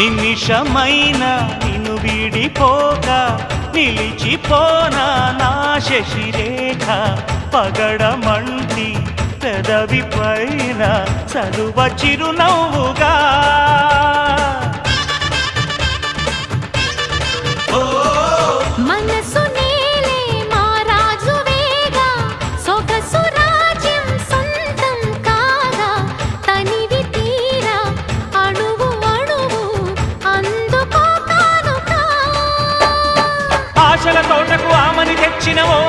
నిమిషమైన నిన్ను వీడిపోక నిలిచిపోనా నా శశిరేఖ పగడమంటి పెదవి పైన సరువ చిరునవ్వుగా మనసు నేలే మా రాజువేగా సొగసు రాజ్యం సొంతం కాగా తనివి తీరా అణువు అణువు అందుకో కానుక ఆశల తోటకు ఆమని తెచ్చిన ఓ